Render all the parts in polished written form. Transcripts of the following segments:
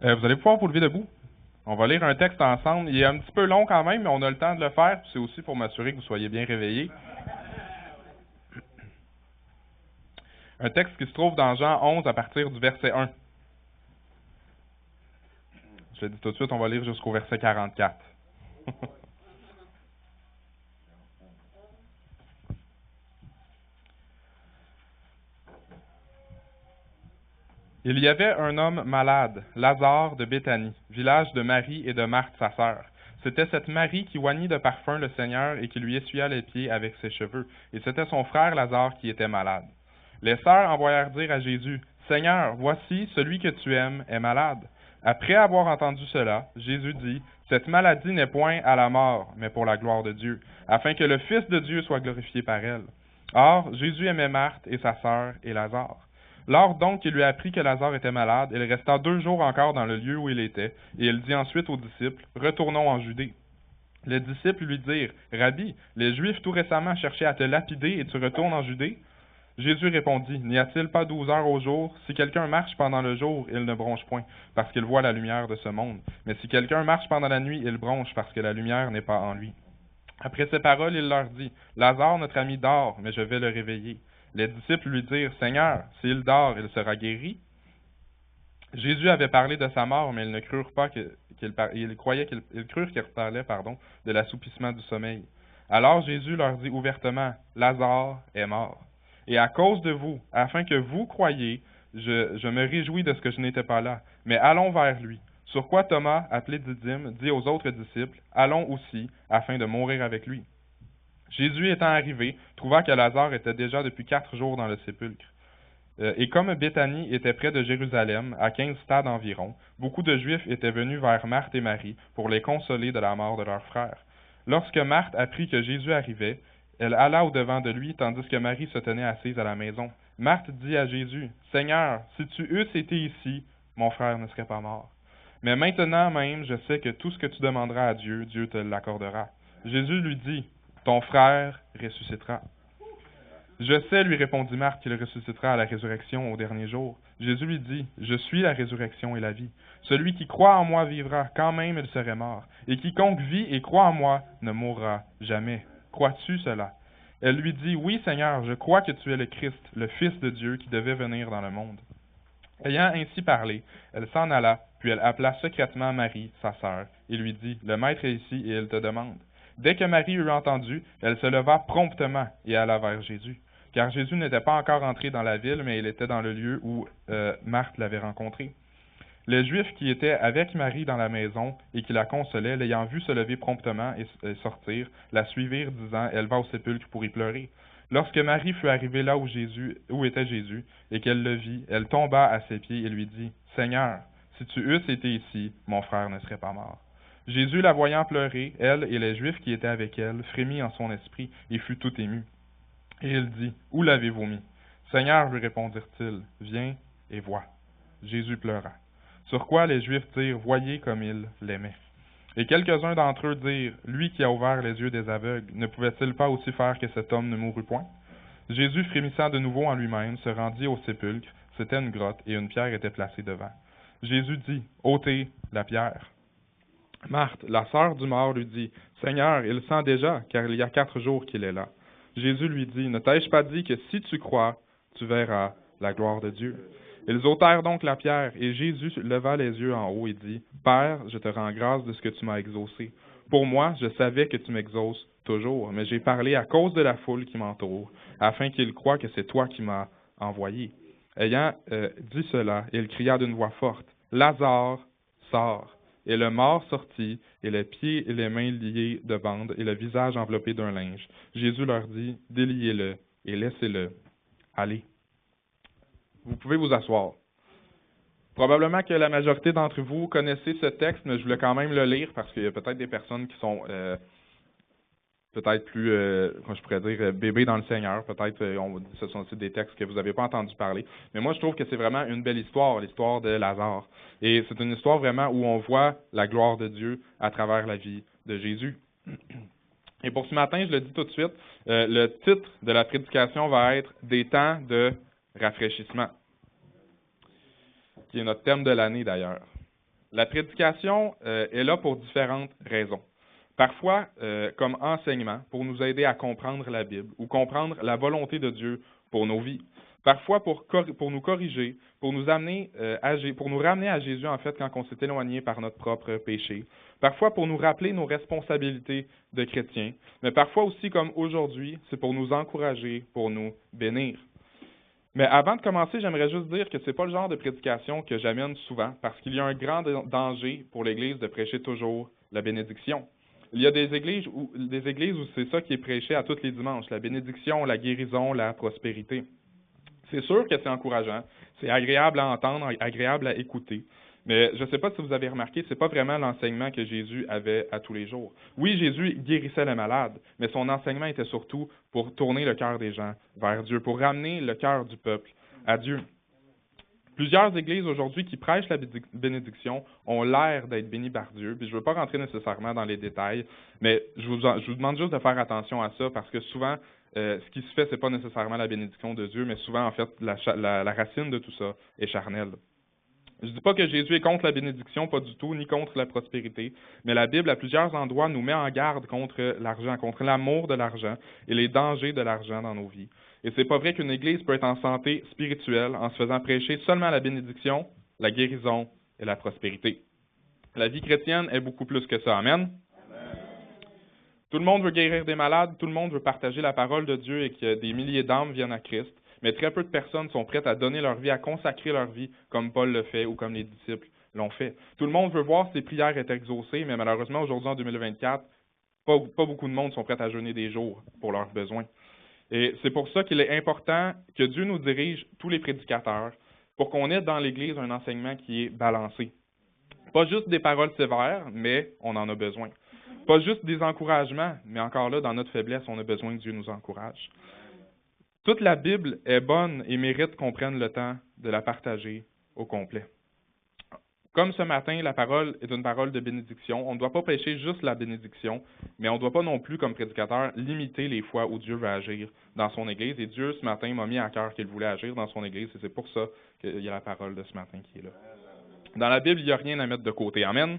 Vous allez pouvoir vous lever debout. On va lire un texte ensemble. Il est un petit peu long quand même, mais on a le temps de le faire. C'est aussi pour m'assurer que vous soyez bien réveillés. Un texte qui se trouve dans Jean 11 à partir du verset 1. Je le dis tout de suite, on va lire jusqu'au verset 44. Il y avait un homme malade, Lazare de Béthanie, village de Marie et de Marthe sa sœur. C'était cette Marie qui oignit de parfum le Seigneur et qui lui essuya les pieds avec ses cheveux, et c'était son frère Lazare qui était malade. Les sœurs envoyèrent dire à Jésus, « Seigneur, voici, celui que tu aimes est malade. » Après avoir entendu cela, Jésus dit, « Cette maladie n'est point à la mort, mais pour la gloire de Dieu, afin que le Fils de Dieu soit glorifié par elle. » Or, Jésus aimait Marthe et sa sœur et Lazare. Lors donc qu'il lui apprit que Lazare était malade, il resta 2 jours encore dans le lieu où il était, et il dit ensuite aux disciples, « Retournons en Judée. » Les disciples lui dirent, « Rabbi, les Juifs tout récemment cherchaient à te lapider et tu retournes en Judée? » Jésus répondit, « N'y a-t-il pas 12 heures au jour? Si quelqu'un marche pendant le jour, il ne bronche point, parce qu'il voit la lumière de ce monde. Mais si quelqu'un marche pendant la nuit, il bronche, parce que la lumière n'est pas en lui. » Après ces paroles, il leur dit, « Lazare, notre ami, dort, mais je vais le réveiller. » Les disciples lui dirent, « Seigneur, s'il dort, il sera guéri. » Jésus avait parlé de sa mort, mais ils ne crurent pas ils crurent qu'il parlait, de l'assoupissement du sommeil. Alors Jésus leur dit ouvertement, « Lazare est mort. Et à cause de vous, afin que vous croyiez, je me réjouis de ce que je n'étais pas là. Mais allons vers lui. » Sur quoi Thomas, appelé Didyme, dit aux autres disciples, « Allons aussi, afin de mourir avec lui. » Jésus étant arrivé, trouva que Lazare était déjà depuis 4 jours dans le sépulcre. Et comme Béthanie était près de Jérusalem, à 15 stades environ, beaucoup de Juifs étaient venus vers Marthe et Marie pour les consoler de la mort de leur frère. Lorsque Marthe apprit que Jésus arrivait, elle alla au-devant de lui, tandis que Marie se tenait assise à la maison. Marthe dit à Jésus, « Seigneur, si tu eusses été ici, mon frère ne serait pas mort. Mais maintenant même, je sais que tout ce que tu demanderas à Dieu, Dieu te l'accordera. » Jésus lui dit, « Ton frère ressuscitera. » Je sais, lui répondit Marthe, qu'il ressuscitera à la résurrection au dernier jour. Jésus lui dit, « Je suis la résurrection et la vie. Celui qui croit en moi vivra, quand même il serait mort. Et quiconque vit et croit en moi ne mourra jamais. Crois-tu cela? » Elle lui dit, « Oui, Seigneur, je crois que tu es le Christ, le Fils de Dieu qui devait venir dans le monde. » Ayant ainsi parlé, elle s'en alla, puis elle appela secrètement Marie, sa sœur, et lui dit, « Le Maître est ici et il te demande. » Dès que Marie eut entendu, elle se leva promptement et alla vers Jésus. Car Jésus n'était pas encore entré dans la ville, mais il était dans le lieu où Marthe l'avait rencontré. Les Juifs qui étaient avec Marie dans la maison et qui la consolaient, l'ayant vue se lever promptement et sortir, la suivirent, disant, « Elle va au sépulcre pour y pleurer. » Lorsque Marie fut arrivée là où était Jésus, et qu'elle le vit, elle tomba à ses pieds et lui dit, « Seigneur, si tu eusses été ici, mon frère ne serait pas mort. » Jésus, la voyant pleurer, elle et les Juifs qui étaient avec elle, frémit en son esprit et fut tout ému. Et il dit, « Où l'avez-vous mis? » Seigneur, lui répondirent-ils, « Viens et vois. » Jésus pleura. Sur quoi les Juifs dirent, « Voyez comme il l'aimait. » Et quelques-uns d'entre eux dirent, « Lui qui a ouvert les yeux des aveugles, ne pouvait-il pas aussi faire que cet homme ne mourût point? » Jésus, frémissant de nouveau en lui-même, se rendit au sépulcre. C'était une grotte, et une pierre était placée devant. Jésus dit, « Ôtez la pierre. » Marthe, la sœur du mort, lui dit, « Seigneur, il sent déjà, car il y a 4 jours qu'il est là. » Jésus lui dit, « Ne t'ai-je pas dit que si tu crois, tu verras la gloire de Dieu? » Ils ôtèrent donc la pierre, et Jésus leva les yeux en haut et dit, « Père, je te rends grâce de ce que tu m'as exaucé. Pour moi, je savais que tu m'exauces toujours, mais j'ai parlé à cause de la foule qui m'entoure, afin qu'ils croient que c'est toi qui m'as envoyé. » Ayant dit cela, il cria d'une voix forte, « Lazare, sors. » Et le mort sortit, et les pieds et les mains liés de bandes, et le visage enveloppé d'un linge. Jésus leur dit, « Déliez-le, et laissez-le aller. » Vous pouvez vous asseoir. Probablement que la majorité d'entre vous connaissez ce texte, mais je voulais quand même le lire, parce qu'il y a peut-être des personnes qui sont peut-être plus, comment je pourrais dire, bébés dans le Seigneur. Peut-être ce sont aussi des textes que vous n'avez pas entendu parler. Mais moi, je trouve que c'est vraiment une belle histoire, l'histoire de Lazare. Et c'est une histoire vraiment où on voit la gloire de Dieu à travers la vie de Jésus. Et pour ce matin, je le dis tout de suite, le titre de la prédication va être « Des temps de rafraîchissement », qui est notre thème de l'année d'ailleurs. La prédication est là pour différentes raisons. Parfois, comme enseignement, pour nous aider à comprendre la Bible ou comprendre la volonté de Dieu pour nos vies. Parfois pour nous corriger, pour nous amener pour nous ramener à Jésus en fait quand on s'est éloigné par notre propre péché. Parfois pour nous rappeler nos responsabilités de chrétiens, mais parfois aussi comme aujourd'hui, c'est pour nous encourager, pour nous bénir. Mais avant de commencer, j'aimerais juste dire que c'est pas le genre de prédication que j'amène souvent, parce qu'il y a un grand danger pour l'Église de prêcher toujours la bénédiction. Il y a des églises où c'est ça qui est prêché à tous les dimanches, la bénédiction, la guérison, la prospérité. C'est sûr que c'est encourageant, c'est agréable à entendre, agréable à écouter. Mais je ne sais pas si vous avez remarqué, ce n'est pas vraiment l'enseignement que Jésus avait à tous les jours. Oui, Jésus guérissait les malades, mais son enseignement était surtout pour tourner le cœur des gens vers Dieu, pour ramener le cœur du peuple à Dieu. Plusieurs églises aujourd'hui qui prêchent la bénédiction ont l'air d'être bénies par Dieu, puis je ne veux pas rentrer nécessairement dans les détails, mais je vous demande juste de faire attention à ça, parce que souvent, ce qui se fait, ce n'est pas nécessairement la bénédiction de Dieu, mais souvent, en fait, la racine de tout ça est charnelle. Je ne dis pas que Jésus est contre la bénédiction, pas du tout, ni contre la prospérité, mais la Bible, à plusieurs endroits, nous met en garde contre l'argent, contre l'amour de l'argent et les dangers de l'argent dans nos vies. Et c'est pas vrai qu'une Église peut être en santé spirituelle en se faisant prêcher seulement la bénédiction, la guérison et la prospérité. La vie chrétienne est beaucoup plus que ça. Amen. Tout le monde veut guérir des malades, tout le monde veut partager la parole de Dieu et que des milliers d'âmes viennent à Christ, mais très peu de personnes sont prêtes à donner leur vie, à consacrer leur vie comme Paul le fait ou comme les disciples l'ont fait. Tout le monde veut voir si ses prières être exaucées, mais malheureusement, aujourd'hui, en 2024, pas beaucoup de monde sont prêts à jeûner des jours pour leurs besoins. Et c'est pour ça qu'il est important que Dieu nous dirige, tous les prédicateurs, pour qu'on ait dans l'Église un enseignement qui est balancé. Pas juste des paroles sévères, mais on en a besoin. Pas juste des encouragements, mais encore là, dans notre faiblesse, on a besoin que Dieu nous encourage. Toute la Bible est bonne et mérite qu'on prenne le temps de la partager au complet. Comme ce matin, la parole est une parole de bénédiction. On ne doit pas prêcher juste la bénédiction, mais on ne doit pas non plus, comme prédicateur, limiter les fois où Dieu veut agir dans son Église. Et Dieu, ce matin, m'a mis à cœur qu'il voulait agir dans son Église, et c'est pour ça qu'il y a la parole de ce matin qui est là. Dans la Bible, il n'y a rien à mettre de côté. Amen.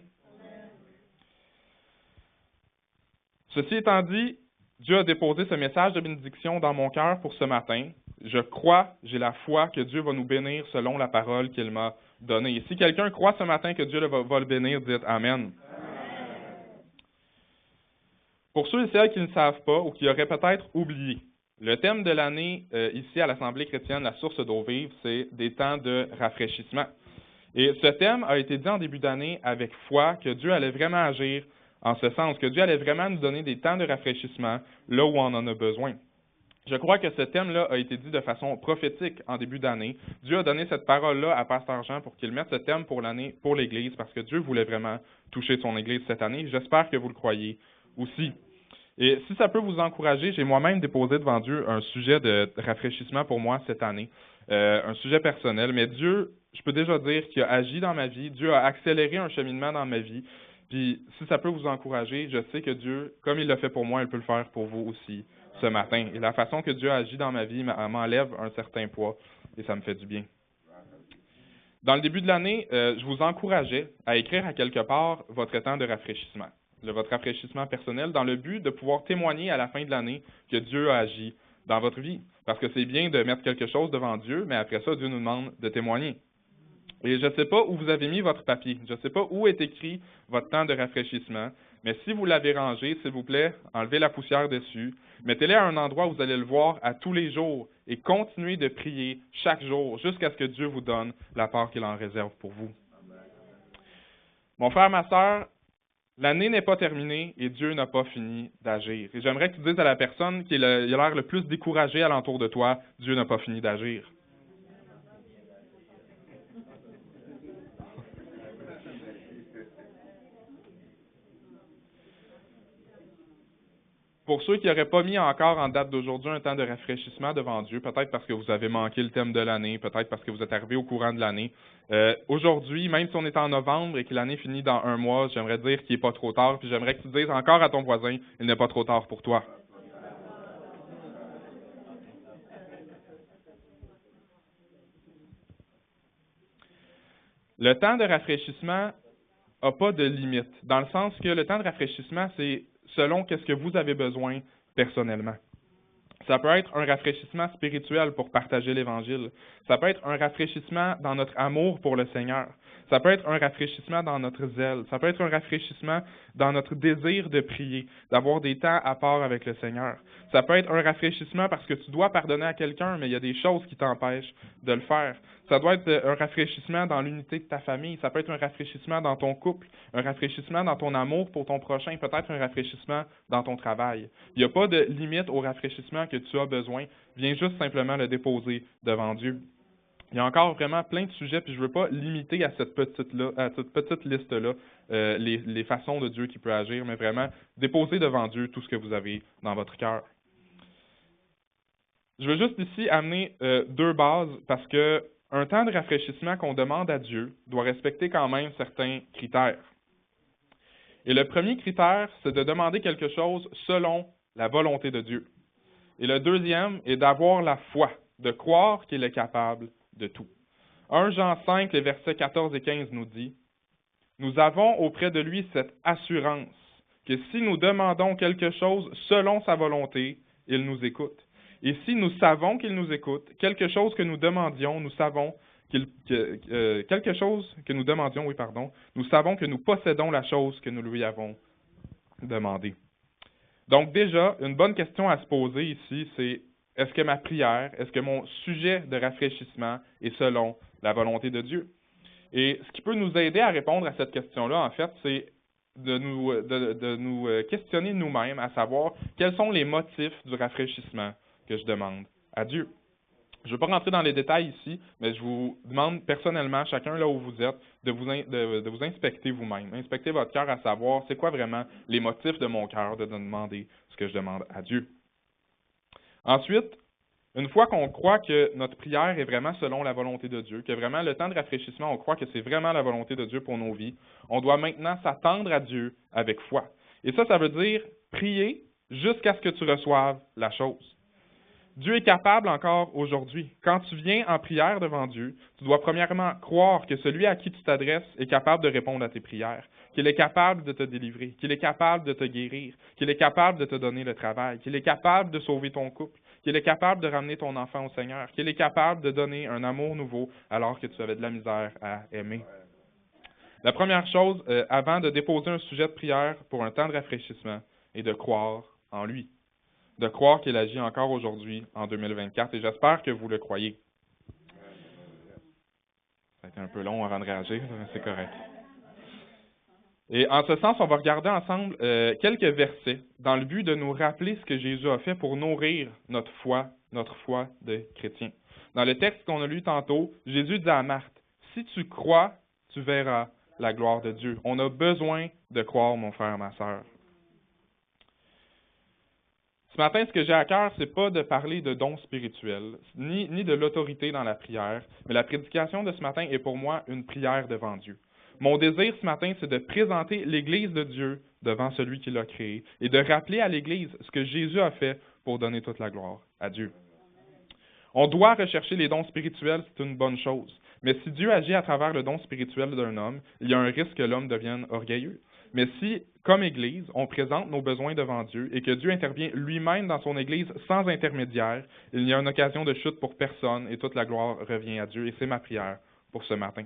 Ceci étant dit, Dieu a déposé ce message de bénédiction dans mon cœur pour ce matin. Je crois, j'ai la foi que Dieu va nous bénir selon la parole qu'il m'a donnée. Et si quelqu'un croit ce matin que Dieu va le bénir, dites Amen. Pour ceux et celles qui ne savent pas ou qui auraient peut-être oublié, le thème de l'année ici à l'Assemblée chrétienne, la source d'eau vive, c'est des temps de rafraîchissement. Et ce thème a été dit en début d'année avec foi que Dieu allait vraiment agir en ce sens, que Dieu allait vraiment nous donner des temps de rafraîchissement là où on en a besoin. Je crois que ce thème-là a été dit de façon prophétique en début d'année. Dieu a donné cette parole-là à Pasteur Jean pour qu'il mette ce thème pour l'année, pour l'Église, parce que Dieu voulait vraiment toucher son Église cette année. J'espère que vous le croyez aussi. Et si ça peut vous encourager, j'ai moi-même déposé devant Dieu un sujet de rafraîchissement pour moi cette année, un sujet personnel. Mais Dieu, je peux déjà dire qu'il a agi dans ma vie, Dieu a accéléré un cheminement dans ma vie. Puis si ça peut vous encourager, je sais que Dieu, comme il l'a fait pour moi, il peut le faire pour vous aussi ce matin. Et la façon que Dieu agit dans ma vie m'enlève un certain poids et ça me fait du bien. Dans le début de l'année, je vous encourageais à écrire à quelque part votre temps de rafraîchissement, votre rafraîchissement personnel, dans le but de pouvoir témoigner à la fin de l'année que Dieu a agi dans votre vie. Parce que c'est bien de mettre quelque chose devant Dieu, mais après ça, Dieu nous demande de témoigner. Et je ne sais pas où vous avez mis votre papier, je ne sais pas où est écrit votre temps de rafraîchissement, mais si vous l'avez rangé, s'il vous plaît, enlevez la poussière dessus, mettez-le à un endroit où vous allez le voir à tous les jours et continuez de prier chaque jour jusqu'à ce que Dieu vous donne la part qu'il en réserve pour vous. Mon frère, ma sœur, l'année n'est pas terminée et Dieu n'a pas fini d'agir. Et j'aimerais que tu dises à la personne qui a l'air le plus découragée alentour de toi, Dieu n'a pas fini d'agir. Pour ceux qui n'auraient pas mis encore en date d'aujourd'hui un temps de rafraîchissement devant Dieu, peut-être parce que vous avez manqué le thème de l'année, peut-être parce que vous êtes arrivé au courant de l'année, aujourd'hui, même si on est en novembre et que l'année finit dans un mois, j'aimerais dire qu'il n'est pas trop tard, puis j'aimerais que tu dises encore à ton voisin, il n'est pas trop tard pour toi. Le temps de rafraîchissement n'a pas de limite, dans le sens que le temps de rafraîchissement, c'est selon qu'est-ce que vous avez besoin personnellement. Ça peut être un rafraîchissement spirituel pour partager l'Évangile. Ça peut être un rafraîchissement dans notre amour pour le Seigneur. Ça peut être un rafraîchissement dans notre zèle. Ça peut être un rafraîchissement dans notre désir de prier, d'avoir des temps à part avec le Seigneur. Ça peut être un rafraîchissement parce que tu dois pardonner à quelqu'un, mais il y a des choses qui t'empêchent de le faire. Ça doit être un rafraîchissement dans l'unité de ta famille. Ça peut être un rafraîchissement dans ton couple, un rafraîchissement dans ton amour pour ton prochain, peut-être un rafraîchissement dans ton travail. Il n'y a pas de limite au rafraîchissement que tu as besoin. Viens juste simplement le déposer devant Dieu. Il y a encore vraiment plein de sujets, puis je ne veux pas limiter à cette petite liste-là les façons de Dieu qui peut agir, mais vraiment déposer devant Dieu tout ce que vous avez dans votre cœur. Je veux juste ici amener deux bases, parce que un temps de rafraîchissement qu'on demande à Dieu doit respecter quand même certains critères. Et le premier critère, c'est de demander quelque chose selon la volonté de Dieu. Et le deuxième est d'avoir la foi, de croire qu'il est capable de tout. 1 Jean 5, les versets 14 et 15 nous dit « Nous avons auprès de lui cette assurance que si nous demandons quelque chose selon sa volonté, il nous écoute. Et si nous savons qu'il nous écoute, quelque chose que nous demandions, nous savons nous savons que nous possédons la chose que nous lui avons demandée. » Donc déjà, une bonne question à se poser ici, c'est est-ce que ma prière, est-ce que mon sujet de rafraîchissement est selon la volonté de Dieu? Et ce qui peut nous aider à répondre à cette question-là, en fait, c'est de nous questionner nous-mêmes, à savoir quels sont les motifs du rafraîchissement que je demande à Dieu. Je ne veux pas rentrer dans les détails ici, mais je vous demande personnellement, chacun là où vous êtes, de vous inspecter vous-même, inspecter votre cœur à savoir c'est quoi vraiment les motifs de mon cœur de demander ce que je demande à Dieu. Ensuite, une fois qu'on croit que notre prière est vraiment selon la volonté de Dieu, que vraiment le temps de rafraîchissement, on croit que c'est vraiment la volonté de Dieu pour nos vies, on doit maintenant s'attendre à Dieu avec foi. Et ça veut dire prier jusqu'à ce que tu reçoives la chose. Dieu est capable encore aujourd'hui. Quand tu viens en prière devant Dieu, tu dois premièrement croire que celui à qui tu t'adresses est capable de répondre à tes prières, qu'il est capable de te délivrer, qu'il est capable de te guérir, qu'il est capable de te donner le travail, qu'il est capable de sauver ton couple, qu'il est capable de ramener ton enfant au Seigneur, qu'il est capable de donner un amour nouveau alors que tu avais de la misère à aimer. La première chose, avant de déposer un sujet de prière pour un temps de rafraîchissement, est de croire en lui. De croire qu'il agit encore aujourd'hui, en 2024, et j'espère que vous le croyez. Ça a été un peu long avant de réagir, c'est correct. Et en ce sens, on va regarder ensemble quelques versets dans le but de nous rappeler ce que Jésus a fait pour nourrir notre foi de chrétien. Dans le texte qu'on a lu tantôt, Jésus dit à Marthe, « Si tu crois, tu verras la gloire de Dieu. » On a besoin de croire, mon frère, ma sœur. Ce matin, ce que j'ai à cœur, c'est pas de parler de dons spirituels, ni de l'autorité dans la prière, mais la prédication de ce matin est pour moi une prière devant Dieu. Mon désir ce matin, c'est de présenter l'Église de Dieu devant celui qui l'a créée et de rappeler à l'Église ce que Jésus a fait pour donner toute la gloire à Dieu. On doit rechercher les dons spirituels, c'est une bonne chose. Mais si Dieu agit à travers le don spirituel d'un homme, il y a un risque que l'homme devienne orgueilleux. Mais si, comme Église, on présente nos besoins devant Dieu et que Dieu intervient lui-même dans son Église sans intermédiaire, il n'y a une occasion de chute pour personne et toute la gloire revient à Dieu. Et c'est ma prière pour ce matin.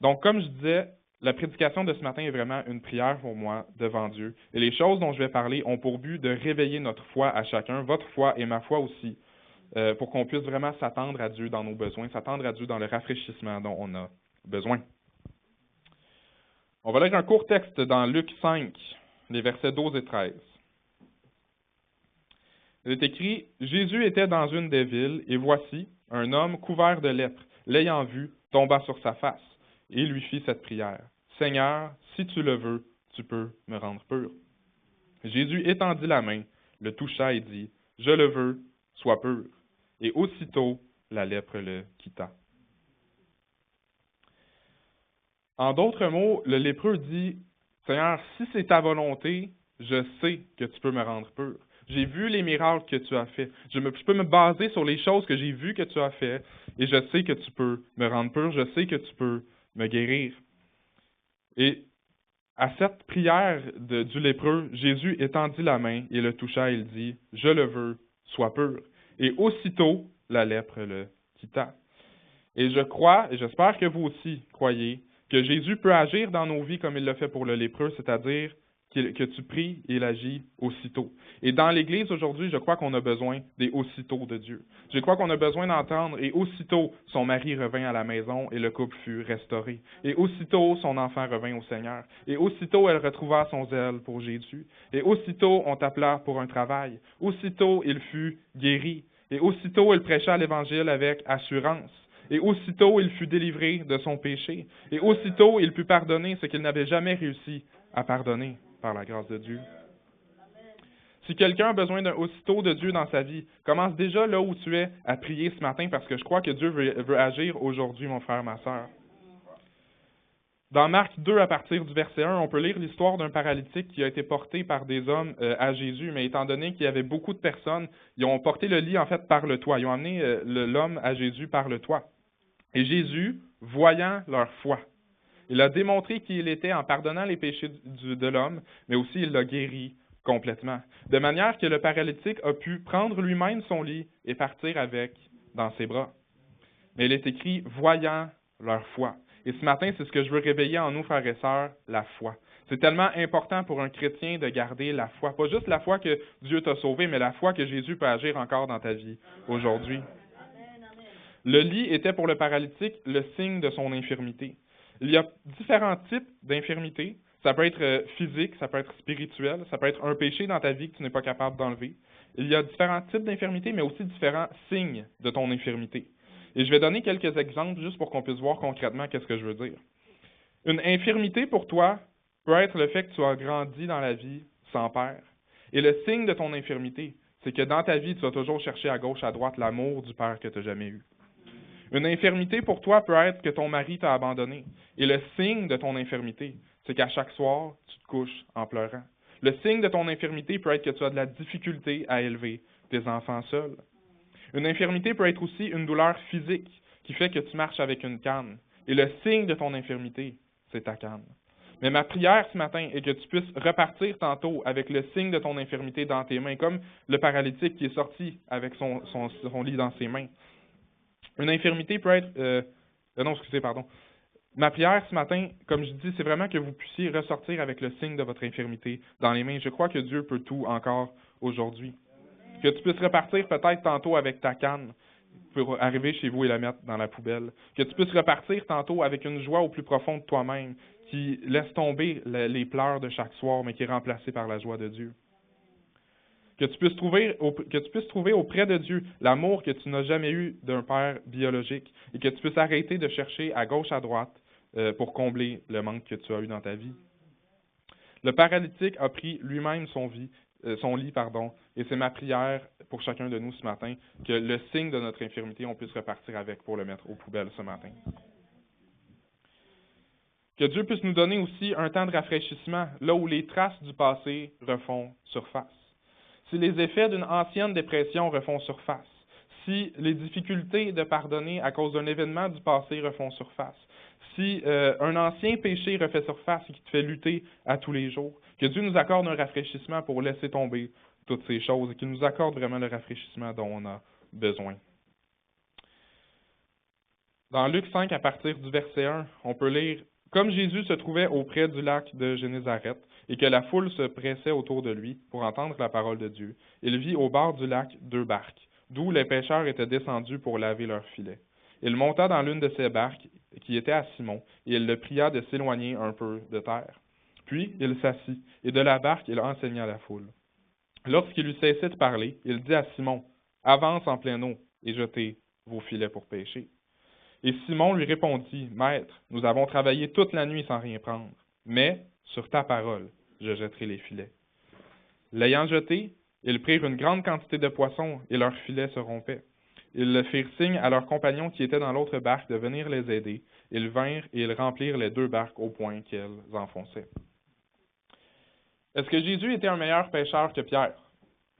Donc, comme je disais, la prédication de ce matin est vraiment une prière pour moi devant Dieu. Et les choses dont je vais parler ont pour but de réveiller notre foi à chacun, votre foi et ma foi aussi, pour qu'on puisse vraiment s'attendre à Dieu dans nos besoins, s'attendre à Dieu dans le rafraîchissement dont on a besoin. On va lire un court texte dans Luc 5, les versets 12 et 13. Il est écrit, « Jésus était dans une des villes, et voici, un homme couvert de lèpre, l'ayant vu, tomba sur sa face, et lui fit cette prière. « Seigneur, si tu le veux, tu peux me rendre pur. » Jésus étendit la main, le toucha et dit, « Je le veux, sois pur. » Et aussitôt, la lèpre le quitta. En d'autres mots, le lépreux dit, « Seigneur, si c'est ta volonté, je sais que tu peux me rendre pur. J'ai vu les miracles que tu as faits. Je peux me baser sur les choses que j'ai vues que tu as faites et je sais que tu peux me rendre pur, je sais que tu peux me guérir. » Et à cette prière du lépreux, Jésus étendit la main et le toucha et il dit, « Je le veux, sois pur. » Et aussitôt, la lèpre le quitta. Et je crois, et j'espère que vous aussi croyez, que Jésus peut agir dans nos vies comme il l'a fait pour le lépreux, c'est-à-dire que tu pries et il agit aussitôt. Et dans l'Église aujourd'hui, je crois qu'on a besoin des aussitôt de Dieu. Je crois qu'on a besoin d'entendre et aussitôt son mari revint à la maison et le couple fut restauré. Et aussitôt son enfant revint au Seigneur. Et aussitôt elle retrouva son zèle pour Jésus. Et aussitôt on t'appela pour un travail. Aussitôt il fut guéri. Et aussitôt il prêcha l'Évangile avec assurance. Et aussitôt il fut délivré de son péché. Et aussitôt il put pardonner ce qu'il n'avait jamais réussi à pardonner par la grâce de Dieu. Si quelqu'un a besoin d'un aussitôt de Dieu dans sa vie, commence déjà là où tu es à prier ce matin parce que je crois que Dieu veut agir aujourd'hui, mon frère, ma sœur. Dans Marc 2, à partir du verset 1, on peut lire l'histoire d'un paralytique qui a été porté par des hommes à Jésus, mais étant donné qu'il y avait beaucoup de personnes, ils ont porté le lit en fait par le toit. Ils ont amené l'homme à Jésus par le toit. Et Jésus, voyant leur foi, il a démontré qui il était en pardonnant les péchés de l'homme, mais aussi il l'a guéri complètement. De manière que le paralytique a pu prendre lui-même son lit et partir avec dans ses bras. Mais il est écrit « voyant leur foi ». Et ce matin, c'est ce que je veux réveiller en nous, frères et sœurs, la foi. C'est tellement important pour un chrétien de garder la foi. Pas juste la foi que Dieu t'a sauvé, mais la foi que Jésus peut agir encore dans ta vie aujourd'hui. Le lit était pour le paralytique le signe de son infirmité. Il y a différents types d'infirmités. Ça peut être physique, ça peut être spirituel, ça peut être un péché dans ta vie que tu n'es pas capable d'enlever. Il y a différents types d'infirmités, mais aussi différents signes de ton infirmité. Et je vais donner quelques exemples juste pour qu'on puisse voir concrètement qu'est-ce que je veux dire. Une infirmité pour toi peut être le fait que tu as grandi dans la vie sans père. Et le signe de ton infirmité, c'est que dans ta vie, tu vas toujours chercher à gauche, à droite l'amour du père que tu n'as jamais eu. Une infirmité pour toi peut être que ton mari t'a abandonné. Et le signe de ton infirmité, c'est qu'à chaque soir, tu te couches en pleurant. Le signe de ton infirmité peut être que tu as de la difficulté à élever tes enfants seuls. Une infirmité peut être aussi une douleur physique qui fait que tu marches avec une canne. Et le signe de ton infirmité, c'est ta canne. Mais ma prière ce matin est que tu puisses repartir tantôt avec le signe de ton infirmité dans tes mains, comme le paralytique qui est sorti avec son lit dans ses mains. Une infirmité peut être... Ma prière ce matin, comme je dis, c'est vraiment que vous puissiez ressortir avec le signe de votre infirmité dans les mains. Je crois que Dieu peut tout encore aujourd'hui. Que tu puisses repartir peut-être tantôt avec ta canne pour arriver chez vous et la mettre dans la poubelle. Que tu puisses repartir tantôt avec une joie au plus profond de toi-même qui laisse tomber les pleurs de chaque soir, mais qui est remplacée par la joie de Dieu. Que tu puisses trouver auprès de Dieu l'amour que tu n'as jamais eu d'un père biologique et que tu puisses arrêter de chercher à gauche, à droite pour combler le manque que tu as eu dans ta vie. Le paralytique a pris lui-même son lit, et c'est ma prière pour chacun de nous ce matin que le signe de notre infirmité, on puisse repartir avec pour le mettre aux poubelles ce matin. Que Dieu puisse nous donner aussi un temps de rafraîchissement, là où les traces du passé refont surface. Si les effets d'une ancienne dépression refont surface, si les difficultés de pardonner à cause d'un événement du passé refont surface, si un ancien péché refait surface et qui te fait lutter à tous les jours, que Dieu nous accorde un rafraîchissement pour laisser tomber toutes ces choses et qu'il nous accorde vraiment le rafraîchissement dont on a besoin. Dans Luc 5, à partir du verset 1, on peut lire « Comme Jésus se trouvait auprès du lac de Génézareth, et que la foule se pressait autour de lui pour entendre la parole de Dieu, il vit au bord du lac 2 barques, d'où les pêcheurs étaient descendus pour laver leurs filets. Il monta dans l'une de ces barques, qui était à Simon, et il le pria de s'éloigner un peu de terre. Puis il s'assit, et de la barque il enseigna à la foule. Lorsqu'il eut cessé de parler, il dit à Simon, « Avance en pleine eau, et jetez vos filets pour pêcher. » Et Simon lui répondit, « Maître, nous avons travaillé toute la nuit sans rien prendre, mais sur ta parole, je jetterai les filets. » L'ayant jeté, ils prirent une grande quantité de poissons, et leurs filets se rompaient. Ils le firent signe à leurs compagnons qui étaient dans l'autre barque de venir les aider. Ils vinrent et ils remplirent les 2 barques au point qu'elles enfonçaient. Est-ce que Jésus était un meilleur pêcheur que Pierre?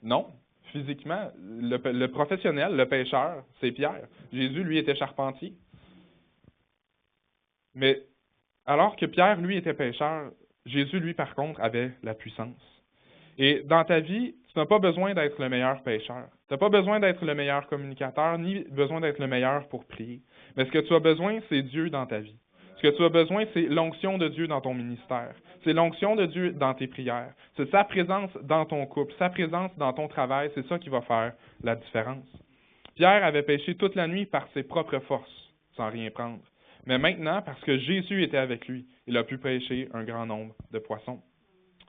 Non. Physiquement, le professionnel, le pêcheur, c'est Pierre. Jésus, lui, était charpentier. Mais Alors que Pierre, lui, était pécheur, Jésus, lui, par contre, avait la puissance. Et dans ta vie, tu n'as pas besoin d'être le meilleur pécheur. Tu n'as pas besoin d'être le meilleur communicateur, ni besoin d'être le meilleur pour prier. Mais ce que tu as besoin, c'est Dieu dans ta vie. Ce que tu as besoin, c'est l'onction de Dieu dans ton ministère. C'est l'onction de Dieu dans tes prières. C'est sa présence dans ton couple, sa présence dans ton travail. C'est ça qui va faire la différence. Pierre avait péché toute la nuit par ses propres forces, sans rien prendre. Mais maintenant, parce que Jésus était avec lui, il a pu pêcher un grand nombre de poissons.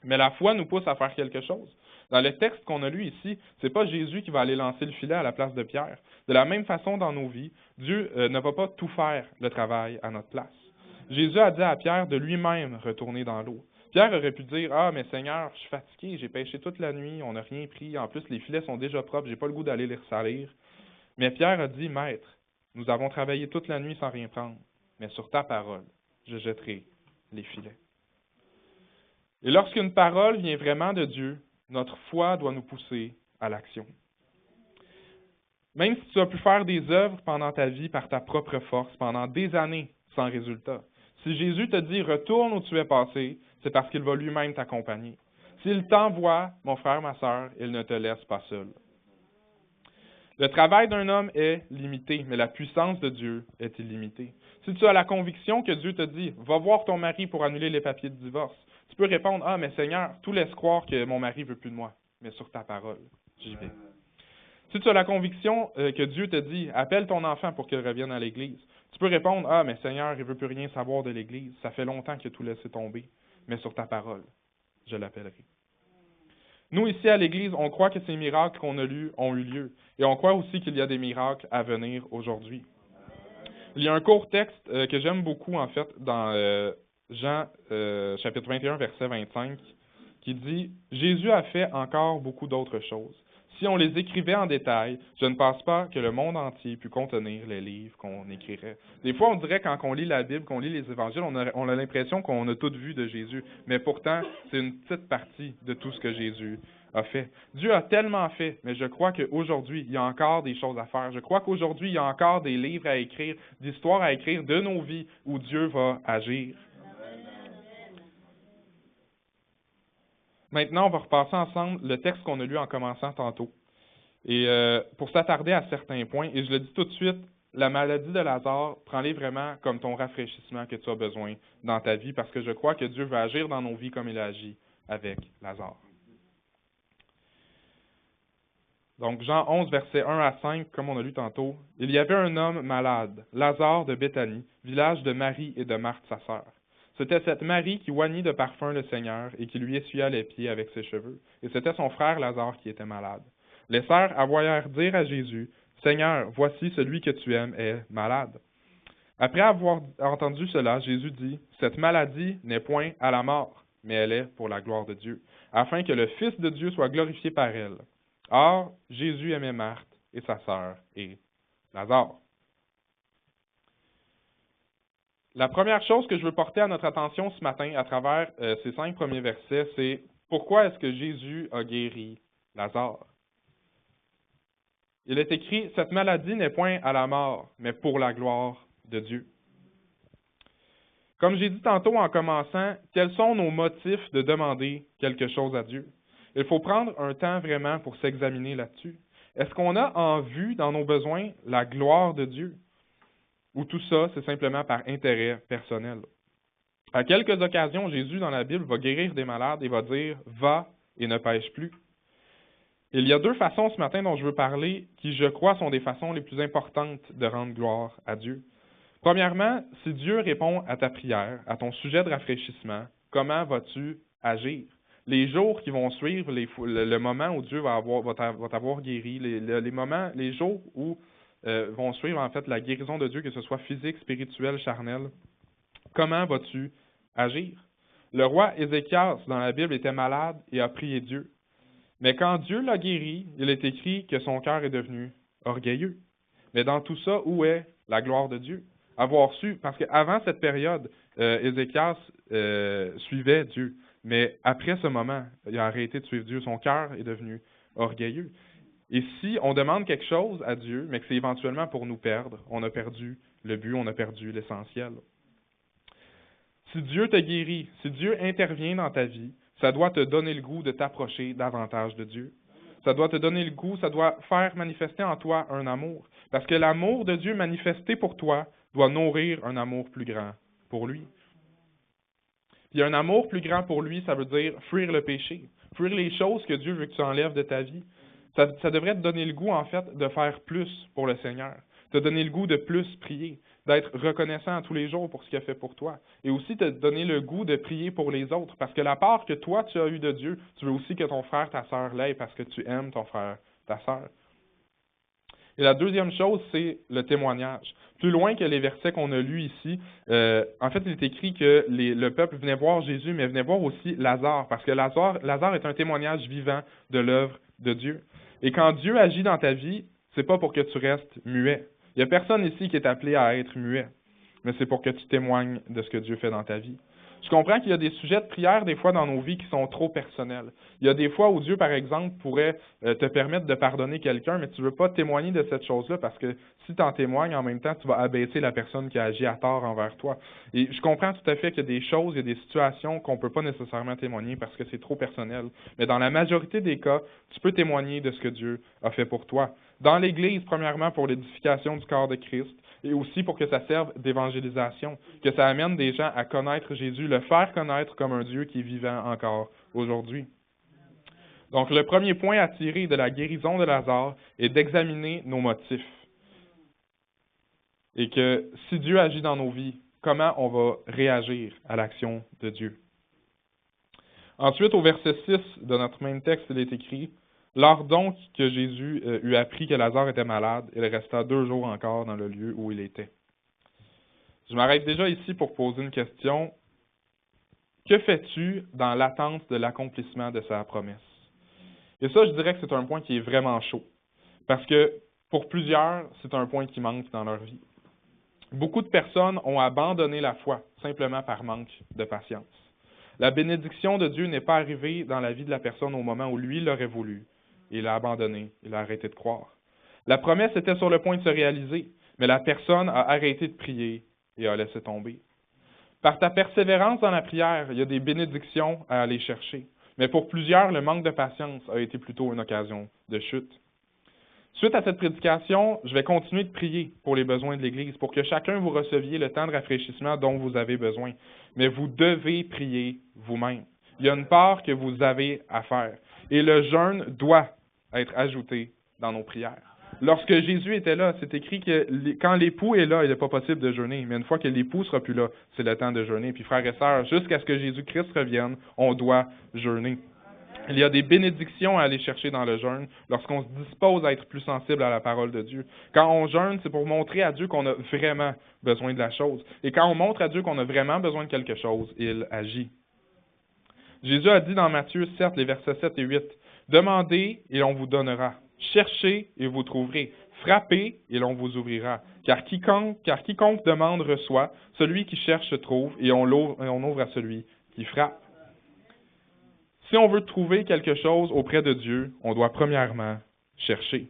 Mais la foi nous pousse à faire quelque chose. Dans le texte qu'on a lu ici, c'est pas Jésus qui va aller lancer le filet à la place de Pierre. De la même façon, dans nos vies, Dieu ne va pas tout faire le travail à notre place. Jésus a dit à Pierre de lui-même retourner dans l'eau. Pierre aurait pu dire « Ah, mais Seigneur, je suis fatigué, j'ai pêché toute la nuit, on n'a rien pris, en plus les filets sont déjà propres, j'ai pas le goût d'aller les ressalir. » Mais Pierre a dit « Maître, nous avons travaillé toute la nuit sans rien prendre, mais sur ta parole, je jetterai les filets. » Et lorsqu'une parole vient vraiment de Dieu, notre foi doit nous pousser à l'action. Même si tu as pu faire des œuvres pendant ta vie par ta propre force, pendant des années sans résultat, si Jésus te dit « Retourne où tu es passé », c'est parce qu'il va lui-même t'accompagner. S'il t'envoie, mon frère, ma sœur, il ne te laisse pas seul. Le travail d'un homme est limité, mais la puissance de Dieu est illimitée. Si tu as la conviction que Dieu te dit « Va voir ton mari pour annuler les papiers de divorce », tu peux répondre « Ah, mais Seigneur, tout laisse croire que mon mari veut plus de moi, mais sur ta parole, j'y vais. » Si tu as la conviction que Dieu te dit « Appelle ton enfant pour qu'il revienne à l'Église », tu peux répondre « Ah, mais Seigneur, il veut plus rien savoir de l'Église, ça fait longtemps qu'il a tout laissé tomber, mais sur ta parole, je l'appellerai. » Nous, ici à l'Église, on croit que ces miracles qu'on a lus ont eu lieu, et on croit aussi qu'il y a des miracles à venir aujourd'hui. Il y a un court texte que j'aime beaucoup, en fait, dans Jean chapitre 21, verset 25, qui dit « Jésus a fait encore beaucoup d'autres choses. Si on les écrivait en détail, je ne pense pas que le monde entier pût contenir les livres qu'on écrirait. » Des fois, on dirait quand on lit la Bible, qu'on lit les évangiles, on a l'impression qu'on a tout vu de Jésus. Mais pourtant, c'est une petite partie de tout ce que Jésus a fait. Dieu a tellement fait, mais je crois qu'aujourd'hui, il y a encore des choses à faire. Je crois qu'aujourd'hui, il y a encore des livres à écrire, d'histoires à écrire de nos vies où Dieu va agir. Maintenant, on va repasser ensemble le texte qu'on a lu en commençant tantôt. Et pour s'attarder à certains points, et je le dis tout de suite, la maladie de Lazare, prends-les vraiment comme ton rafraîchissement que tu as besoin dans ta vie, parce que je crois que Dieu va agir dans nos vies comme il a agi avec Lazare. Donc, Jean 11, versets 1 à 5, comme on a lu tantôt, « Il y avait un homme malade, Lazare de Béthanie, village de Marie et de Marthe, sa sœur. C'était cette Marie qui oignit de parfum le Seigneur et qui lui essuya les pieds avec ses cheveux. Et c'était son frère Lazare qui était malade. Les sœurs envoyèrent dire à Jésus, « Seigneur, voici celui que tu aimes est malade. » Après avoir entendu cela, Jésus dit, « Cette maladie n'est point à la mort, mais elle est pour la gloire de Dieu, afin que le Fils de Dieu soit glorifié par elle. » Or, Jésus aimait Marthe et sa sœur et Lazare. La première chose que je veux porter à notre attention ce matin à travers ces 5 premiers versets, c'est pourquoi est-ce que Jésus a guéri Lazare? Il est écrit, « Cette maladie n'est point à la mort, mais pour la gloire de Dieu. » Comme j'ai dit tantôt en commençant, quels sont nos motifs de demander quelque chose à Dieu? Il faut prendre un temps vraiment pour s'examiner là-dessus. Est-ce qu'on a en vue dans nos besoins la gloire de Dieu? Ou tout ça, c'est simplement par intérêt personnel? À quelques occasions, Jésus, dans la Bible, va guérir des malades et va dire « Va et ne pêche plus ». Il y a 2 façons ce matin dont je veux parler qui, je crois, sont des façons les plus importantes de rendre gloire à Dieu. Premièrement, si Dieu répond à ta prière, à ton sujet de rafraîchissement, comment vas-tu agir? Les jours qui vont suivre, le moment où Dieu va t'avoir guéri, les jours où vont suivre en fait la guérison de Dieu, que ce soit physique, spirituelle, charnelle, comment vas-tu agir? Le roi Ézéchias, dans la Bible, était malade et a prié Dieu. Mais quand Dieu l'a guéri, il est écrit que son cœur est devenu orgueilleux. Mais dans tout ça, où est la gloire de Dieu? Avoir su, parce qu'avant cette période, Ézéchias suivait Dieu. Mais après ce moment, il a arrêté de suivre Dieu. Son cœur est devenu orgueilleux. Et si on demande quelque chose à Dieu, mais que c'est éventuellement pour nous perdre, on a perdu le but, on a perdu l'essentiel. Si Dieu te guérit, si Dieu intervient dans ta vie, ça doit te donner le goût de t'approcher davantage de Dieu. Ça doit te donner le goût, ça doit faire manifester en toi un amour. Parce que l'amour de Dieu manifesté pour toi doit nourrir un amour plus grand pour lui. Puis un amour plus grand pour lui, ça veut dire fuir le péché, fuir les choses que Dieu veut que tu enlèves de ta vie. Ça devrait te donner le goût, en fait, de faire plus pour le Seigneur, te donner le goût de plus prier, d'être reconnaissant tous les jours pour ce qu'il a fait pour toi, et aussi te donner le goût de prier pour les autres, parce que la part que toi tu as eue de Dieu, tu veux aussi que ton frère, ta sœur l'aie, parce que tu aimes ton frère, ta sœur. Et la deuxième chose, c'est le témoignage. Plus loin que les versets qu'on a lus ici, en fait, il est écrit que le peuple venait voir Jésus, mais venait voir aussi Lazare, parce que Lazare est un témoignage vivant de l'œuvre de Dieu. Et quand Dieu agit dans ta vie, c'est pas pour que tu restes muet. Il n'y a personne ici qui est appelé à être muet, mais c'est pour que tu témoignes de ce que Dieu fait dans ta vie. Je comprends qu'il y a des sujets de prière des fois dans nos vies qui sont trop personnels. Il y a des fois où Dieu, par exemple, pourrait te permettre de pardonner quelqu'un, mais tu ne veux pas témoigner de cette chose-là parce que si tu en témoignes, en même temps, tu vas abaisser la personne qui a agi à tort envers toi. Et je comprends tout à fait qu'il y a des choses, il y a des situations qu'on ne peut pas nécessairement témoigner parce que c'est trop personnel. Mais dans la majorité des cas, tu peux témoigner de ce que Dieu a fait pour toi. Dans l'Église, premièrement, pour l'édification du corps de Christ, et aussi pour que ça serve d'évangélisation, que ça amène des gens à connaître Jésus, le faire connaître comme un Dieu qui est vivant encore aujourd'hui. Donc, le premier point à tirer de la guérison de Lazare est d'examiner nos motifs. Et que si Dieu agit dans nos vies, comment on va réagir à l'action de Dieu. Ensuite, au verset 6 de notre même texte, il est écrit « Lors donc que Jésus eut appris que Lazare était malade, il resta 2 jours encore dans le lieu où il était. » Je m'arrête déjà ici pour poser une question. Que fais-tu dans l'attente de l'accomplissement de sa promesse? Et ça, je dirais que c'est un point qui est vraiment chaud. Parce que pour plusieurs, c'est un point qui manque dans leur vie. Beaucoup de personnes ont abandonné la foi simplement par manque de patience. La bénédiction de Dieu n'est pas arrivée dans la vie de la personne au moment où lui l'aurait voulu. Il a abandonné, il a arrêté de croire. La promesse était sur le point de se réaliser, mais la personne a arrêté de prier et a laissé tomber. Par ta persévérance dans la prière, il y a des bénédictions à aller chercher. Mais pour plusieurs, le manque de patience a été plutôt une occasion de chute. Suite à cette prédication, je vais continuer de prier pour les besoins de l'Église, pour que chacun vous receviez le temps de rafraîchissement dont vous avez besoin. Mais vous devez prier vous-même. Il y a une part que vous avez à faire. Et le jeûne doit être ajouté dans nos prières. Lorsque Jésus était là, c'est écrit que quand l'époux est là, il n'est pas possible de jeûner. Mais une fois que l'époux ne sera plus là, c'est le temps de jeûner. Puis frères et sœurs, jusqu'à ce que Jésus-Christ revienne, on doit jeûner. Il y a des bénédictions à aller chercher dans le jeûne lorsqu'on se dispose à être plus sensible à la parole de Dieu. Quand on jeûne, c'est pour montrer à Dieu qu'on a vraiment besoin de la chose. Et quand on montre à Dieu qu'on a vraiment besoin de quelque chose, il agit. Jésus a dit dans Matthieu 7, les versets 7 et 8, « Demandez et l'on vous donnera. Cherchez et vous trouverez. Frappez et l'on vous ouvrira. Car quiconque demande reçoit, celui qui cherche se trouve, et on ouvre à celui qui frappe. » Si on veut trouver quelque chose auprès de Dieu, on doit premièrement chercher.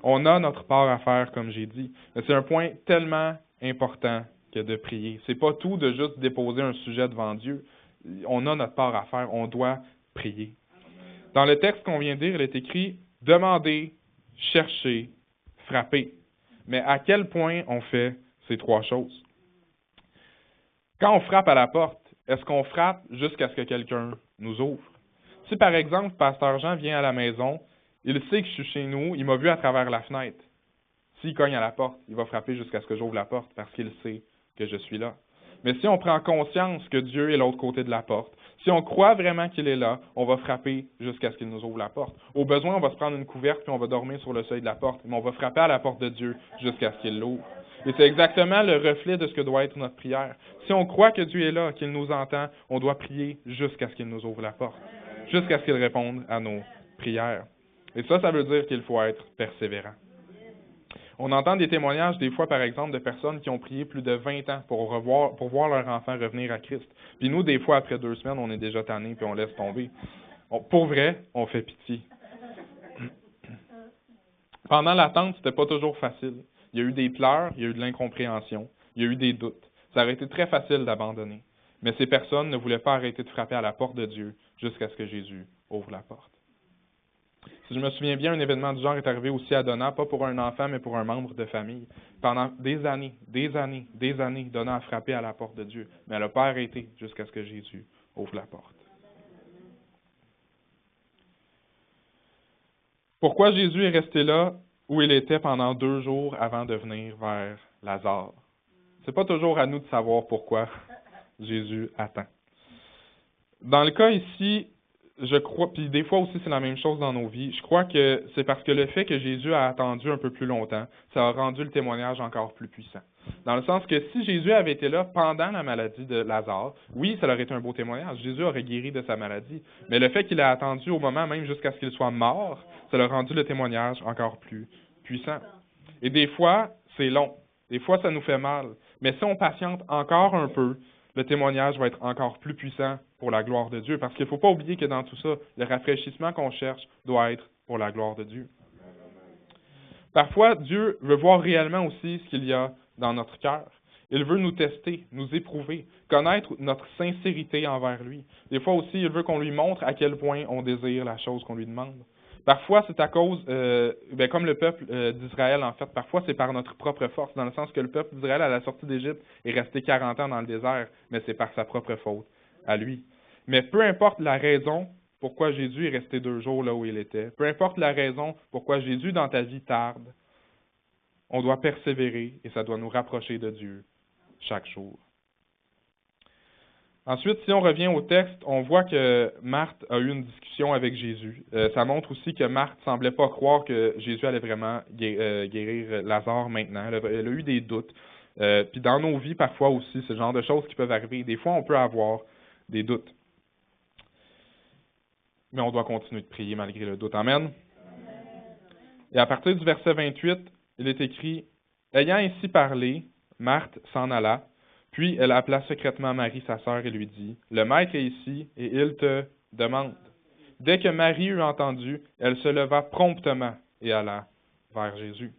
On a notre part à faire, comme j'ai dit. Mais c'est un point tellement important que de prier. C'est pas tout de juste déposer un sujet devant Dieu. On a notre part à faire. On doit prier. Dans le texte qu'on vient de lire, il est écrit « Demandez, cherchez, frappez ». Mais à quel point on fait ces 3 choses? Quand on frappe à la porte, est-ce qu'on frappe jusqu'à ce que quelqu'un nous ouvre? Si, par exemple, Pasteur Jean vient à la maison, il sait que je suis chez nous, il m'a vu à travers la fenêtre. S'il cogne à la porte, il va frapper jusqu'à ce que j'ouvre la porte parce qu'il sait que je suis là. Mais si on prend conscience que Dieu est l'autre côté de la porte, si on croit vraiment qu'il est là, on va frapper jusqu'à ce qu'il nous ouvre la porte. Au besoin, on va se prendre une couverte puis on va dormir sur le seuil de la porte, mais on va frapper à la porte de Dieu jusqu'à ce qu'il l'ouvre. Et c'est exactement le reflet de ce que doit être notre prière. Si on croit que Dieu est là, qu'il nous entend, on doit prier jusqu'à ce qu'il nous ouvre la porte, jusqu'à ce qu'il réponde à nos prières. Et ça veut dire qu'il faut être persévérant. On entend des témoignages, des fois, par exemple, de personnes qui ont prié plus de 20 ans pour voir leur enfant revenir à Christ. Puis nous, des fois, après 2 semaines, on est déjà tannés puis on laisse tomber. Pour vrai, on fait pitié. Pendant l'attente, c'était pas toujours facile. Il y a eu des pleurs, il y a eu de l'incompréhension, il y a eu des doutes. Ça aurait été très facile d'abandonner. Mais ces personnes ne voulaient pas arrêter de frapper à la porte de Dieu jusqu'à ce que Jésus ouvre la porte. Si je me souviens bien, un événement du genre est arrivé aussi à Donna, pas pour un enfant, mais pour un membre de famille. Pendant des années, Donna a frappé à la porte de Dieu, mais elle n'a pas arrêté jusqu'à ce que Jésus ouvre la porte. Pourquoi Jésus est resté là où il était pendant 2 jours avant de venir vers Lazare? C'est pas toujours à nous de savoir pourquoi Jésus attend. Dans le cas ici, je crois, puis des fois aussi c'est la même chose dans nos vies, je crois que c'est parce que le fait que Jésus a attendu un peu plus longtemps, ça a rendu le témoignage encore plus puissant. Dans le sens que si Jésus avait été là pendant la maladie de Lazare, oui, ça aurait été un beau témoignage. Jésus aurait guéri de sa maladie. Mais le fait qu'il a attendu au moment même jusqu'à ce qu'il soit mort, ça a rendu le témoignage encore plus puissant. Et des fois, c'est long. Des fois, ça nous fait mal. Mais si on patiente encore un peu, le témoignage va être encore plus puissant pour la gloire de Dieu. Parce qu'il ne faut pas oublier que dans tout ça, le rafraîchissement qu'on cherche doit être pour la gloire de Dieu. Parfois, Dieu veut voir réellement aussi ce qu'il y a dans notre cœur. Il veut nous tester, nous éprouver, connaître notre sincérité envers lui. Des fois aussi, il veut qu'on lui montre à quel point on désire la chose qu'on lui demande. Parfois, c'est à cause, comme le peuple d'Israël, en fait, parfois c'est par notre propre force, dans le sens que le peuple d'Israël, à la sortie d'Égypte, est resté 40 ans dans le désert, mais c'est par sa propre faute, à lui. Mais peu importe la raison pourquoi Jésus est resté 2 jours là où il était, peu importe la raison pourquoi Jésus dans ta vie tarde, on doit persévérer et ça doit nous rapprocher de Dieu chaque jour. Ensuite, si on revient au texte, on voit que Marthe a eu une discussion avec Jésus. Ça montre aussi que Marthe ne semblait pas croire que Jésus allait vraiment guérir Lazare maintenant. Elle a eu des doutes. Puis dans nos vies, parfois aussi, c'est le genre de choses qui peuvent arriver. Des fois, on peut avoir des doutes. Mais on doit continuer de prier malgré le doute. Amen. Et à partir du verset 28, il est écrit « Ayant ainsi parlé, Marthe s'en alla. Puis elle appela secrètement Marie, sa sœur, et lui dit, « Le maître est ici, et il te demande. » Dès que Marie eut entendu, elle se leva promptement et alla vers Jésus.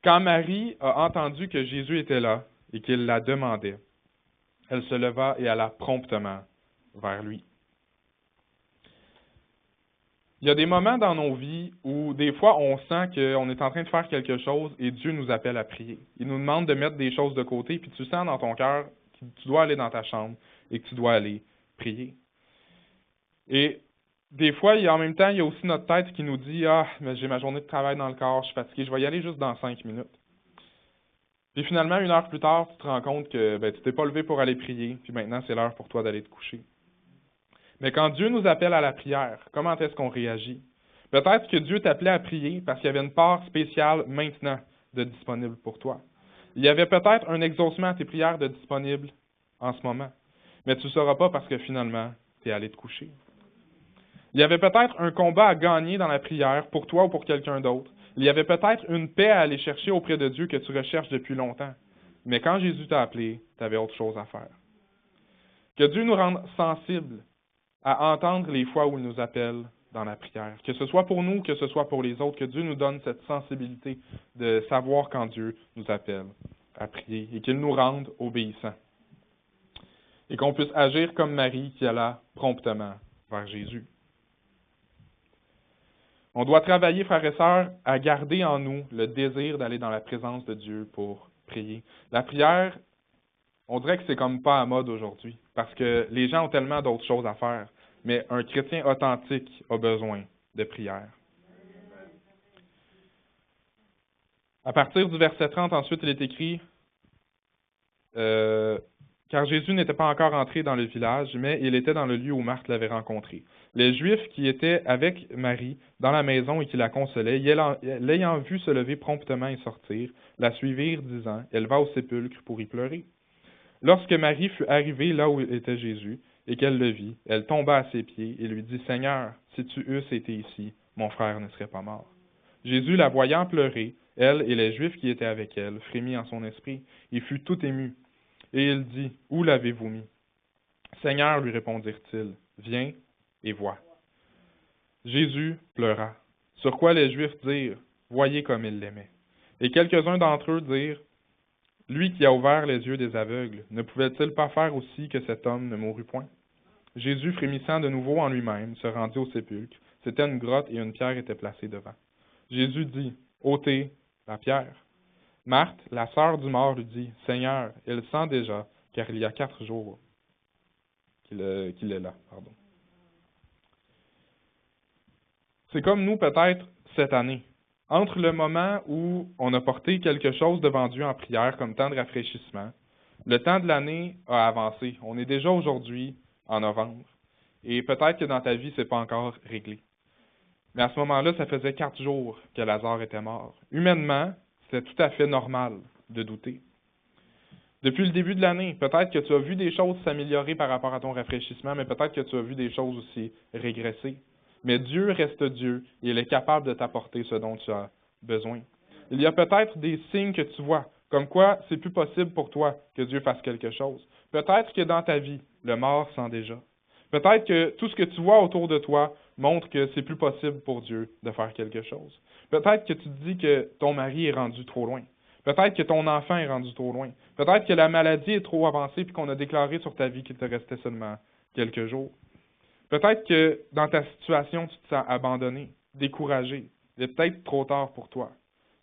Quand Marie a entendu que Jésus était là et qu'il la demandait, elle se leva et alla promptement vers lui. Il y a des moments dans nos vies où des fois on sent qu'on est en train de faire quelque chose et Dieu nous appelle à prier. Il nous demande de mettre des choses de côté, puis tu sens dans ton cœur que tu dois aller dans ta chambre et que tu dois aller prier. Et des fois, en même temps, il y a aussi notre tête qui nous dit « Ah, mais j'ai ma journée de travail dans le corps, je suis fatigué, je vais y aller juste dans 5 minutes. » Puis finalement, 1 heure plus tard, tu te rends compte que tu t'es pas levé pour aller prier, puis maintenant c'est l'heure pour toi d'aller te coucher. Mais quand Dieu nous appelle à la prière, comment est-ce qu'on réagit? Peut-être que Dieu t'appelait à prier parce qu'il y avait une part spéciale maintenant de disponible pour toi. Il y avait peut-être un exaucement à tes prières de disponible en ce moment, mais tu ne sauras pas parce que finalement, tu es allé te coucher. Il y avait peut-être un combat à gagner dans la prière pour toi ou pour quelqu'un d'autre. Il y avait peut-être une paix à aller chercher auprès de Dieu que tu recherches depuis longtemps. Mais quand Jésus t'a appelé, tu avais autre chose à faire. Que Dieu nous rende sensibles à entendre les fois où il nous appelle dans la prière. Que ce soit pour nous, que ce soit pour les autres, que Dieu nous donne cette sensibilité de savoir quand Dieu nous appelle à prier et qu'il nous rende obéissants. Et qu'on puisse agir comme Marie qui alla promptement vers Jésus. On doit travailler, frères et sœurs, à garder en nous le désir d'aller dans la présence de Dieu pour prier. La prière, on dirait que c'est comme pas à mode aujourd'hui, parce que les gens ont tellement d'autres choses à faire. Mais un chrétien authentique a besoin de prière. À partir du verset 30, ensuite, il est écrit car Jésus n'était pas encore entré dans le village, mais il était dans le lieu où Marthe l'avait rencontré. Les Juifs qui étaient avec Marie dans la maison et qui la consolaient, l'ayant vu se lever promptement et sortir, la suivirent, disant, elle va au sépulcre pour y pleurer. Lorsque Marie fut arrivée là où était Jésus, et qu'elle le vit, elle tomba à ses pieds et lui dit, « Seigneur, si tu eusses été ici, mon frère ne serait pas mort. » Jésus, la voyant pleurer, elle et les Juifs qui étaient avec elle, frémit en son esprit, et fut tout ému. Et il dit, « Où l'avez-vous mis? » « Seigneur, lui répondirent-ils, viens et vois. » Jésus pleura. Sur quoi les Juifs dirent, « Voyez comme il l'aimait. » Et quelques-uns d'entre eux dirent, Lui qui a ouvert les yeux des aveugles, ne pouvait-il pas faire aussi que cet homme ne mourût point? Jésus, frémissant de nouveau en lui-même, se rendit au sépulcre. C'était une grotte et une pierre était placée devant. Jésus dit, ôtez la pierre. Marthe, la sœur du mort, lui dit, Seigneur, il sent déjà, car il y a 4 jours qu'il est là. Pardon. C'est comme nous peut-être cette année. Entre le moment où on a porté quelque chose devant Dieu en prière comme temps de rafraîchissement, le temps de l'année a avancé. On est déjà aujourd'hui en novembre. Et peut-être que dans ta vie, c'est pas encore réglé. Mais à ce moment-là, ça faisait 4 jours que Lazare était mort. Humainement, c'était tout à fait normal de douter. Depuis le début de l'année, peut-être que tu as vu des choses s'améliorer par rapport à ton rafraîchissement, mais peut-être que tu as vu des choses aussi régresser. Mais Dieu reste Dieu et il est capable de t'apporter ce dont tu as besoin. Il y a peut-être des signes que tu vois, comme quoi c'est plus possible pour toi que Dieu fasse quelque chose. Peut-être que dans ta vie, le mort sent déjà. Peut-être que tout ce que tu vois autour de toi montre que c'est plus possible pour Dieu de faire quelque chose. Peut-être que tu te dis que ton mari est rendu trop loin. Peut-être que ton enfant est rendu trop loin. Peut-être que la maladie est trop avancée puis qu'on a déclaré sur ta vie qu'il te restait seulement quelques jours. Peut-être que dans ta situation, tu te sens abandonné, découragé. Il est peut-être trop tard pour toi.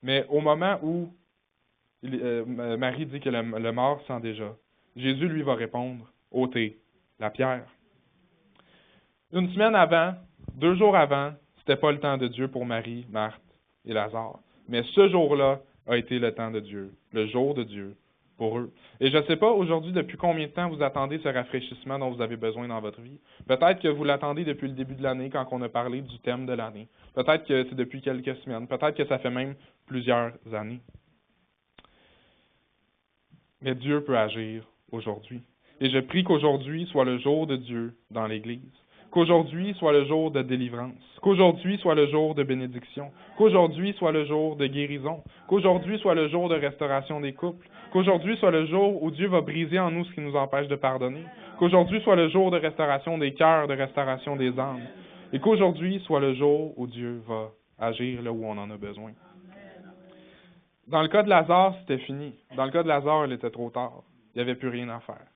Mais au moment où Marie dit que le mort sent déjà, Jésus lui va répondre, ôtez la pierre. Une semaine avant, 2 jours avant, c'était pas le temps de Dieu pour Marie, Marthe et Lazare. Mais ce jour-là a été le temps de Dieu, le jour de Dieu pour eux. Et je ne sais pas aujourd'hui depuis combien de temps vous attendez ce rafraîchissement dont vous avez besoin dans votre vie. Peut-être que vous l'attendez depuis le début de l'année quand on a parlé du thème de l'année. Peut-être que c'est depuis quelques semaines. Peut-être que ça fait même plusieurs années. Mais Dieu peut agir aujourd'hui. Et je prie qu'aujourd'hui soit le jour de Dieu dans l'Église. Qu'aujourd'hui soit le jour de délivrance, qu'aujourd'hui soit le jour de bénédiction, qu'aujourd'hui soit le jour de guérison, qu'aujourd'hui soit le jour de restauration des couples, qu'aujourd'hui soit le jour où Dieu va briser en nous ce qui nous empêche de pardonner, qu'aujourd'hui soit le jour de restauration des cœurs, de restauration des âmes, et qu'aujourd'hui soit le jour où Dieu va agir là où on en a besoin. Dans le cas de Lazare, c'était fini. Dans le cas de Lazare, il était trop tard. Il n'y avait plus rien à faire.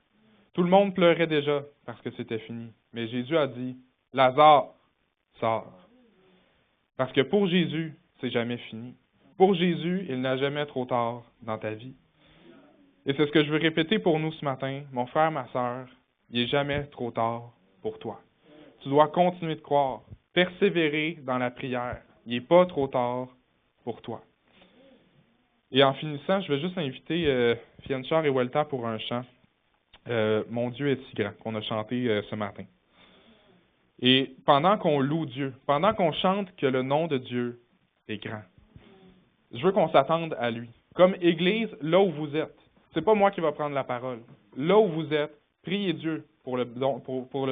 Tout le monde pleurait déjà parce que c'était fini. Mais Jésus a dit, Lazare, sors. Parce que pour Jésus, c'est jamais fini. Pour Jésus, il n'a jamais trop tard dans ta vie. Et c'est ce que je veux répéter pour nous ce matin. Mon frère, ma sœur, il n'est jamais trop tard pour toi. Tu dois continuer de croire, persévérer dans la prière. Il n'est pas trop tard pour toi. Et en finissant, je vais juste inviter Fianchar et Welta pour un chant. Mon Dieu est si grand, qu'on a chanté ce matin. Et pendant qu'on loue Dieu, pendant qu'on chante que le nom de Dieu est grand, je veux qu'on s'attende à lui. Comme Église, là où vous êtes, c'est pas moi qui va prendre la parole. Là où vous êtes, priez Dieu pour le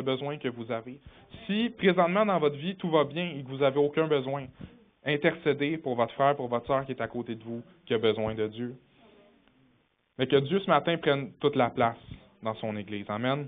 besoin que vous avez. Si présentement dans votre vie tout va bien et que vous n'avez aucun besoin, intercédez pour votre frère, pour votre sœur qui est à côté de vous, qui a besoin de Dieu. Mais que Dieu ce matin prenne toute la place dans son Église. Amen.